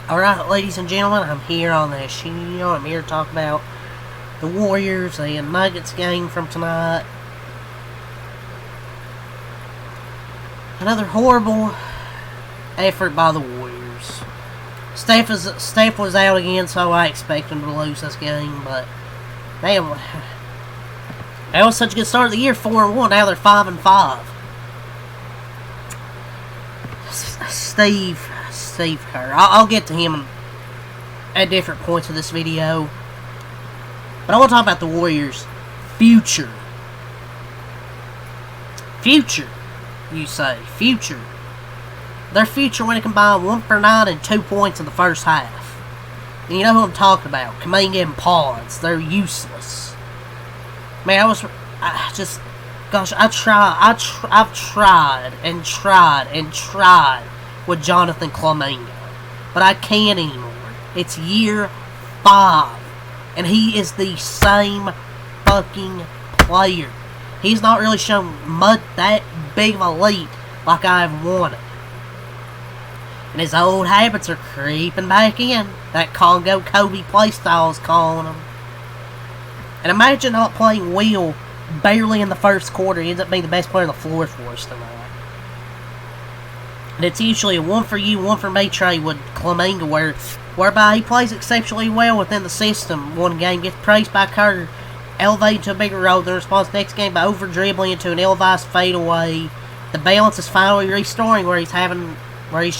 Alright, ladies and gentlemen, I'm here on the show. I'm here to talk about the Warriors and Nuggets game from tonight. Another horrible effort by the Warriors. Steph was out again, so I expect them to lose this game, but damn, that was such a good start of the year, 4-1. Now they're 5-5. Steve Kerr. I'll get to him at different points of this video, but I want to talk about the Warriors' future. Future, you say? Future. Their future when it combined 1 for 9 and 2 points in the first half. And you know who I'm talking about? Kuminga and Pods. They're useless. Man, I've tried with Jonathan Kuminga, but I can't anymore. It's year 5, and he is the same fucking player. He's not really shown that big of a leap like I've wanted. And his old habits are creeping back in. That Congo Kobe playstyle is calling him. And imagine not playing Will barely in the first quarter. He ends up being the best player on the floor for us tonight. And it's usually a 1 for you, 1 for me trade with Kuminga, whereby he plays exceptionally well within the system. One game gets praised by Kerr, elevated to a bigger role, then responds next game by over-dribbling into an ill-advised fadeaway. The balance is finally restoring where he's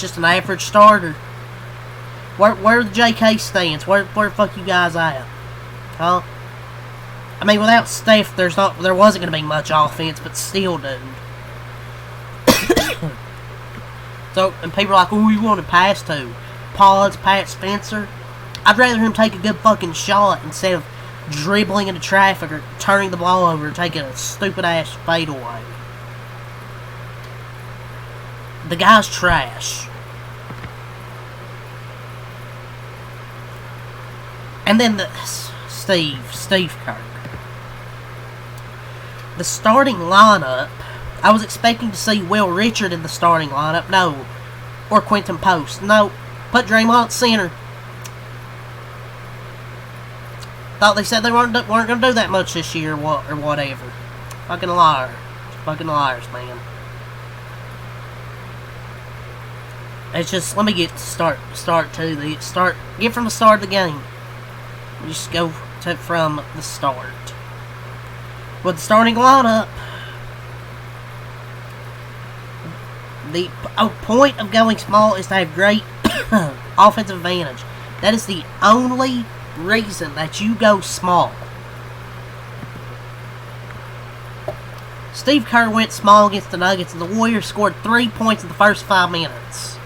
just an average starter. Where are the JK stands? Where the fuck you guys at? Huh? I mean, without Steph, there wasn't going to be much offense, but still, dude. So, and people are like, "Who you want to pass to? Pods, Pat Spencer?" I'd rather him take a good fucking shot instead of dribbling into traffic or turning the ball over and taking a stupid ass fadeaway. The guy's trash. And then Steve Kerr. The starting lineup, I was expecting to see Will Richard in the starting lineup. No. Or Quentin Post. No. Put Draymond at center. Thought they said they weren't going to do that much this year or whatever. Fucking liar. Fucking liars, man. It's just, let me get to get from the start of the game. Just go from the start. With the starting lineup, the point of going small is to have great offensive advantage. That is the only reason that you go small. Steve Kerr went small against the Nuggets, and the Warriors scored 3 points in the first 5 minutes.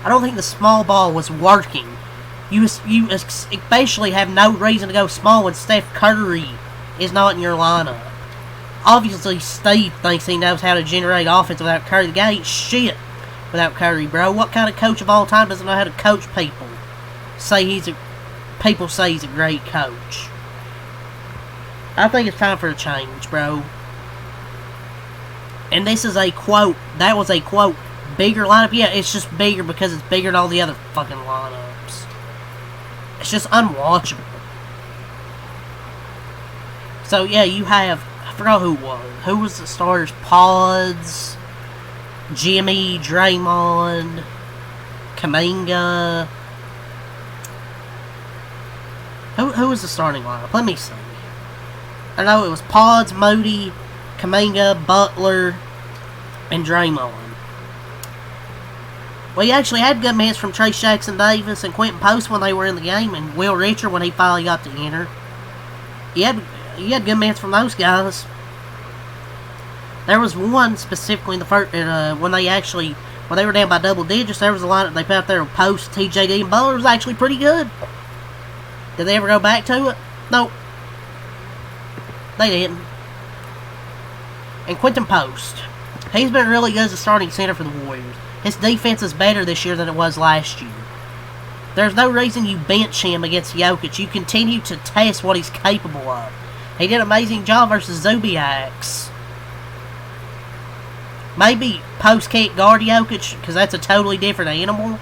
I don't think the small ball was working. You especially have no reason to go small when Steph Curry is not in your lineup. Obviously, Steve thinks he knows how to generate offense without Curry. The guy ain't shit without Curry, bro. What kind of coach of all time doesn't know how to coach people? People say he's a great coach. I think it's time for a change, bro. And this is a quote. That was a quote. Bigger lineup? Yeah, it's just bigger because it's bigger than all the other fucking lineups. It's just unwatchable. So, yeah, you have... I forgot who it was. Who was the starters? Pods, Jimmy, Draymond, Kuminga. Who was the starting lineup? Let me see. I know it was Pods, Moody, Kuminga, Butler, and Draymond. Well, you actually had good minutes from Trace Jackson Davis and Quentin Post when they were in the game, and Will Richard when he finally got to enter. You had good minutes from those guys. There was one specifically in the first when they were down by double digits. There was a lineup they put out there with Post, TJD, and Butler was actually pretty good. Did they ever go back to it? Nope. They didn't. And Quentin Post, he's been really good as a starting center for the Warriors. His defense is better this year than it was last year. There's no reason you bench him against Jokic. You continue to test what he's capable of. He did an amazing job versus Zubiaks. Maybe post can't guard Jokic because that's a totally different animal.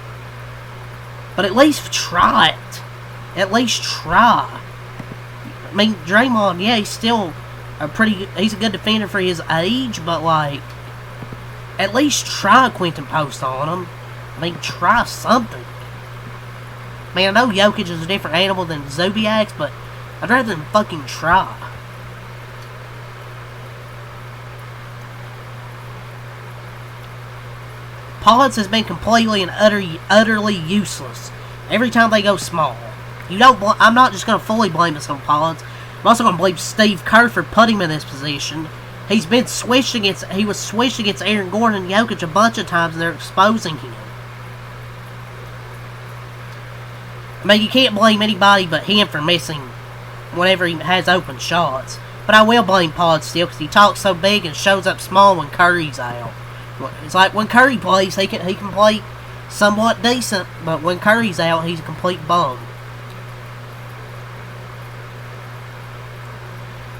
But at least try it. At least try. I mean, Draymond, yeah, he's still he's a good defender for his age, but like, at least try Quentin Post on him. I mean, try something. I mean, I know Jokic is a different animal than Zubiaks, but I'd rather than fucking try. Pods has been completely and utterly useless every time they go small. I'm not just going to fully blame this on Pods. I'm also going to blame Steve Kerr for putting him in this position. He was switched against Aaron Gordon and Jokic a bunch of times, and they're exposing him. I mean, you can't blame anybody but him for missing whenever he has open shots. But I will blame Pods still because he talks so big and shows up small when Curry's out. It's like when Curry plays, he can play somewhat decent, but when Curry's out, he's a complete bum.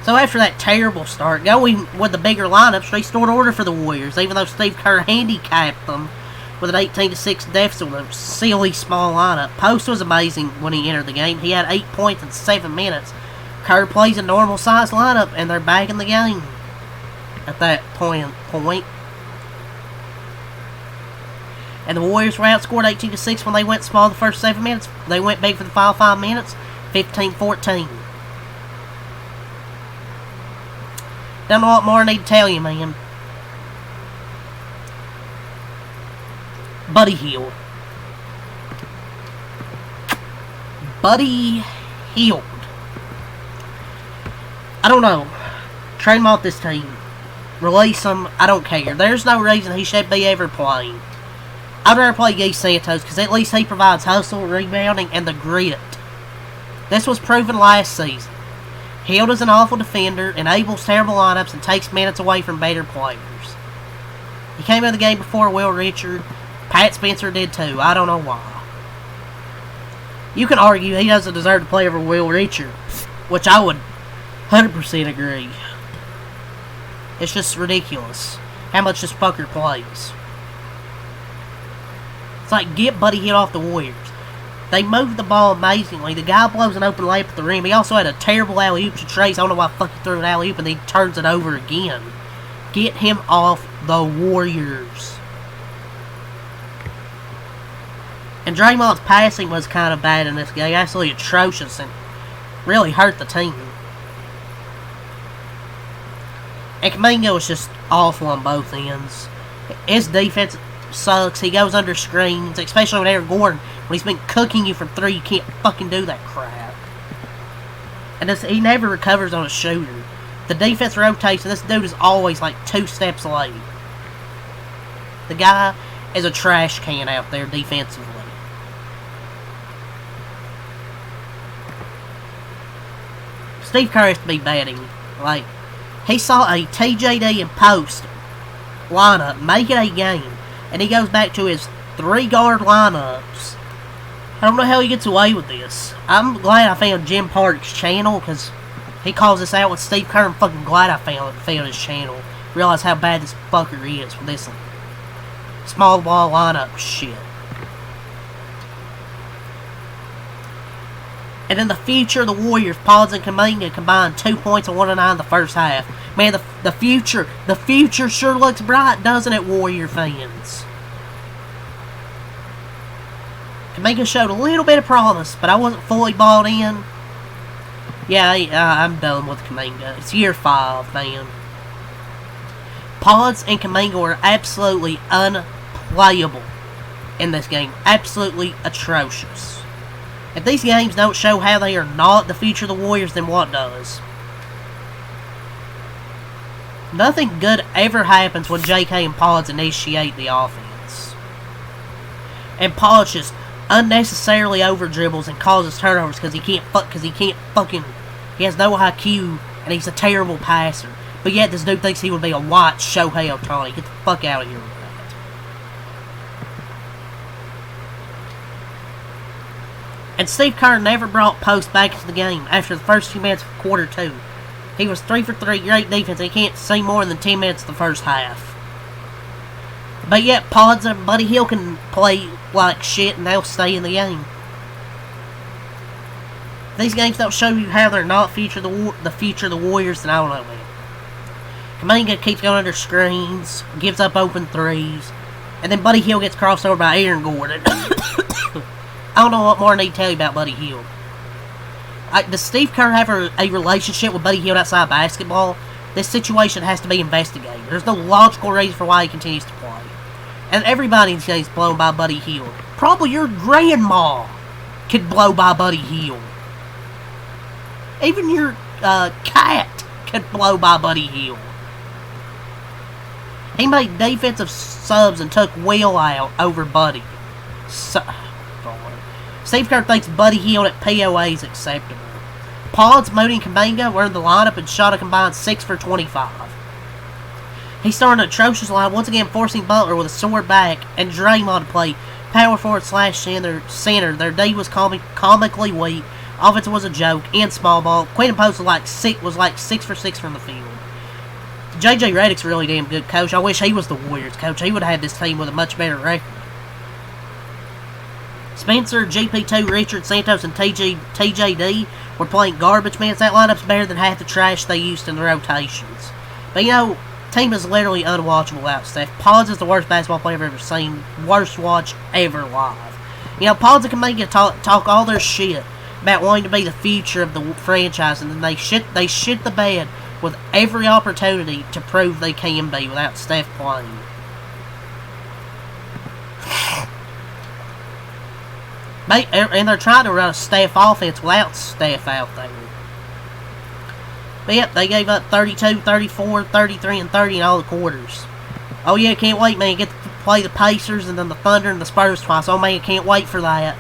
So after that terrible start, going with the bigger lineups, restored order for the Warriors, even though Steve Kerr handicapped them with an 18-6 deficit with a silly small lineup. Post was amazing when he entered the game. He had 8 points in 7 minutes. Kerr plays a normal-sized lineup, and they're back in the game at that point. And the Warriors were outscored 18-6 when they went small the first 7 minutes. They went big for the final 5 minutes, 15-14. Don't know what more I need to tell you, man. Buddy Hield. Buddy Hield. I don't know. Trade him off this team. Release him. I don't care. There's no reason he should be ever playing. I'd rather play Guy Santos because at least he provides hustle, rebounding, and the grit. This was proven last season. Hield is an awful defender, enables terrible lineups, and takes minutes away from better players. He came in the game before Will Richard. Pat Spencer did too. I don't know why. You can argue he doesn't deserve to play over Will Richard, which I would 100% agree. It's just ridiculous how much this fucker plays. It's like, get Buddy Hield off the Warriors. They moved the ball amazingly. The guy blows an open layup at the rim. He also had a terrible alley-oop to Trace. I don't know why the fuck he threw an alley-oop and then he turns it over again. Get him off the Warriors. And Draymond's passing was kind of bad in this game. Absolutely atrocious and really hurt the team. And Kuminga was just awful on both ends. His defense sucks. He goes under screens, especially with Aaron Gordon. When he's been cooking you from 3, you can't fucking do that crap. And he never recovers on a shooter. The defense rotates, and this dude is always like 2 steps late. The guy is a trash can out there defensively. Steve Kerr has to be betting. Like, he saw a TJD and Post lineup make it a game, and he goes back to his 3-guard lineups. I don't know how he gets away with this. I'm glad I found Jim Park's channel, because he calls this out with Steve Kerr. I'm fucking glad I found his channel. Realize how bad this fucker is with this small ball lineup shit. And in the future, the Warriors, Pods and Kuminga combined 2 points and 1 and 9 in the first half. Man, the future sure looks bright, doesn't it, Warrior fans? Kuminga showed a little bit of promise, but I wasn't fully bought in. Yeah, I'm done with Kuminga. It's year 5, man. Pods and Kuminga were absolutely unplayable in this game. Absolutely atrocious. If these games don't show how they are not the future of the Warriors, then what does? Nothing good ever happens when J.K. and Pods initiate the offense. And Pods just unnecessarily over dribbles and causes turnovers because he has no IQ and he's a terrible passer. But yet this dude thinks he would be a white Shohei Ohtani. Get the fuck out of here with that. And Steve Kerr never brought Post back into the game after the first few minutes of quarter 2. He was 3 for 3, great defense, and he can't see more than 10 minutes of the first half. But yet, Pods and Buddy Hield can play like shit and they'll stay in the game. These games don't show you how they're not the future of the Warriors, then I don't know, man. Kuminga keeps going under screens, gives up open threes, and then Buddy Hield gets crossed over by Aaron Gordon. I don't know what more I need to tell you about Buddy Hield. Does Steve Kerr have a relationship with Buddy Hield outside basketball? This situation has to be investigated. There's no logical reason for why he continues to play. And everybody gets blown by Buddy Hield. Probably your grandma could blow by Buddy Hield. Even your cat could blow by Buddy Hield. He made defensive subs and took Will out over Buddy. Steve Kerr thinks Buddy Hield at POA is acceptable. Pods, Moody, and Kuminga were in the lineup and shot a combined 6 for 25. He started an atrocious line, once again forcing Butler with a sore back and Draymond to play power forward / center. Their D was comically weak. Offense was a joke and small ball. Quentin Post was like 6 for 6 from the field. JJ Redick's a really damn good coach. I wish he was the Warriors coach. He would have had this team with a much better record. Spencer, GP2, Richard, Santos, and TJD were playing garbage minutes. That lineup's better than half the trash they used in the rotations. But you know, team is literally unwatchable without Steph. Pods is the worst basketball player I've ever seen. Worst watch ever live. You know, Pods and Kuminga talk all their shit about wanting to be the future of the franchise, and then they shit the bed with every opportunity to prove they can be without Steph playing. And they're trying to run a Steph offense without Steph out there. But yep, they gave up 32, 34, 33, and 30 in all the quarters. Oh yeah, can't wait, man. Get to play the Pacers and then the Thunder and the Spurs twice. Oh man, can't wait for that.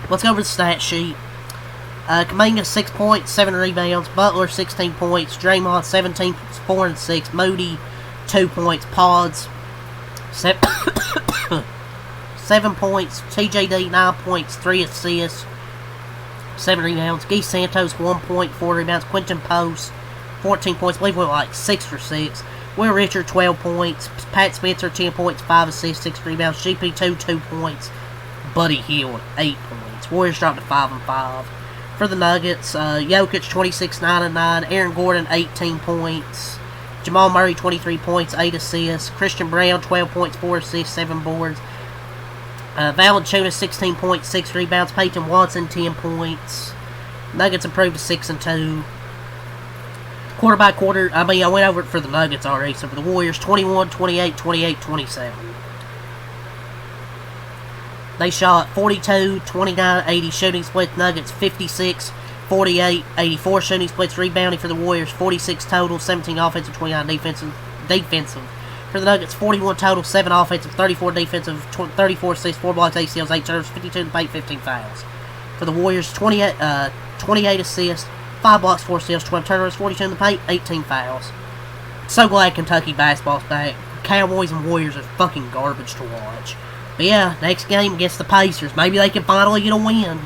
Let's go over the stat sheet. Kuminga 6 points, 7 rebounds. Butler 16 points. Draymond 17, 4 and 6. Moody 2 points. Pods 7 points. TJD 9 points, 3 assists, 7 rebounds. Guy Santos 1 point, 4 rebounds. Quentin Post 14 points. I believe we were like 6 for 6. Will Richard 12 points. Pat Spencer 10 points, 5 assists, 6 rebounds. GP2 2 points. Buddy Hield 8 points. Warriors dropped to 5 and 5. For the Nuggets, Jokic 26, 9 and 9. Aaron Gordon 18 points. Jamal Murray 23 points, 8 assists. Christian Brown 12 points, 4 assists, 7 boards. Valanciunas 16 points, 6 rebounds. Peyton Watson 10 points. Nuggets improved to 6 and 2. Quarter by quarter, I went over it for the Nuggets already. So for the Warriors, 21, 28, 28, 27. They shot 42, 29, 80 shooting splits. Nuggets 56, 48, 84 shooting splits. Rebounding for the Warriors 46 total, 17 offensive, 29 defensive. For the Nuggets 41 total, 7 offensive, 34 defensive, 34 assists, 4 blocks, 8 steals, 8 turnovers, 52 in the paint, 15 fouls. For the Warriors 28 assists, 5 blocks, 4 steals, 12 turnovers, 42 in the paint, 18 fouls. So glad Kentucky basketball's back. Cowboys and Warriors are fucking garbage to watch. But yeah, next game against the Pacers. Maybe they can finally get a win.